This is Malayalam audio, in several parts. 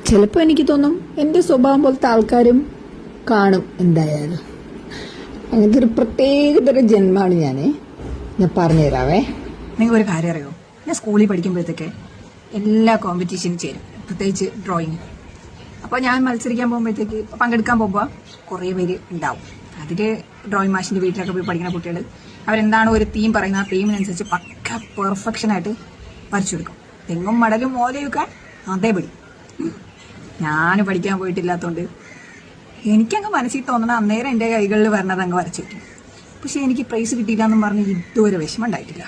ചിലപ്പോൾ എനിക്ക് തോന്നും എൻ്റെ സ്വഭാവം പോലത്തെ ആൾക്കാരും കാണും. എന്തായാലും അങ്ങനത്തെ ഒരു പ്രത്യേകതരം ജന്മമാണ് ഞാൻ പറഞ്ഞുതരാവേ. നിങ്ങൾ ഒരു കാര്യം അറിയോ, ഞാൻ സ്കൂളിൽ പഠിക്കുമ്പോഴത്തേക്ക് എല്ലാ കോമ്പറ്റീഷനും ചേരും, പ്രത്യേകിച്ച് ഡ്രോയിങ്. അപ്പോൾ ഞാൻ മത്സരിക്കാൻ പോകുമ്പോഴത്തേക്ക് പങ്കെടുക്കാൻ പോകുമ്പോൾ കുറേ പേര് ഉണ്ടാവും. അതിൽ ഡ്രോയിങ് മാഷിൻ്റെ വീട്ടിലൊക്കെ പോയി പഠിക്കുന്ന കുട്ടികൾ അവരെന്താണോ ഒരു തീം പറയുന്നത് ആ തീമിനനുസരിച്ച് പക്ക പെർഫെക്ഷനായിട്ട് വരച്ചെടുക്കും. തെങ്ങും മടലും ഓലയൊക്കെ അതേപടി. ഞാൻ പഠിക്കാൻ പോയിട്ടില്ലാത്തതുകൊണ്ട് എനിക്കങ്ങ് മനസ്സിൽ തോന്നണ അന്നേരം എൻ്റെ കൈകളിൽ വരണത് അങ്ങ് വരച്ചു വയ്ക്കും. പക്ഷെ എനിക്ക് പ്രൈസ് കിട്ടിയില്ല എന്നും പറഞ്ഞ് ഇതുവരെ വിഷമം ഉണ്ടായിട്ടില്ല.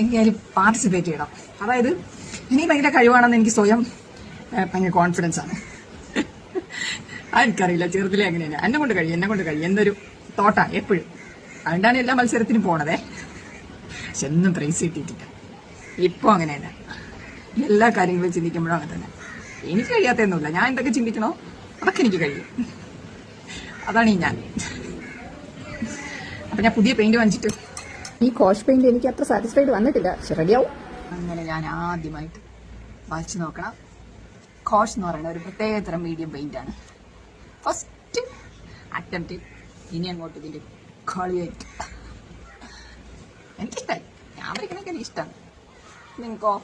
എനിക്ക് അതിൽ പാർട്ടിസിപ്പേറ്റ് ചെയ്യണം. അതായത് ഇനി ഭയങ്കര കഴിവാണെന്ന് എനിക്ക് സ്വയം ഭയങ്കര കോൺഫിഡൻസ് ആണ്. എനിക്കറിയില്ല, ചെറുതിലെ അങ്ങനെയല്ല, എന്നെ കൊണ്ട് കഴിയും എന്നൊരു തോട്ടാണ് എപ്പോഴും. അതുകൊണ്ടാണ് എല്ലാ മത്സരത്തിനും പോണതേ. പക്ഷെ ഒന്നും പ്രൈസ് കിട്ടിയിട്ടില്ല. ഇപ്പോൾ അങ്ങനെയല്ല, എല്ലാ കാര്യങ്ങളും ചിന്തിക്കുമ്പോഴും അങ്ങനെ തന്നെ. എനിക്ക് കഴിയാത്തൊന്നുമില്ല. ഞാൻ എന്തൊക്കെ ചിന്തിക്കണോ അതൊക്കെ എനിക്ക് കഴിയും. അതാണ് ഞാൻ. അപ്പം ഞാൻ പുതിയ പെയിന്റ് വാങ്ങിച്ചിട്ട് ഈ കോഷ് പെയിന്റ് എനിക്ക് അത്ര സാറ്റിസ്ഫൈഡ് വന്നിട്ടില്ല. പക്ഷെ റെഡിയാവും. അങ്ങനെ ഞാൻ ആദ്യമായിട്ട് വായിച്ചു നോക്കണം. കോഷ് എന്ന് പറയുന്ന ഒരു പ്രത്യേകതരം മീഡിയം പെയിന്റ് ആണ്. First attempt. ഇനി അങ്ങോട്ട് ഇതിന്റെ കളിയായിട്ട് എനിക്കിഷ്ടമായി. ഞാൻ വരയ്ക്കണൊക്കെ എനിക്ക് ഇഷ്ടമാണ്. നിങ്ങൾക്കോ?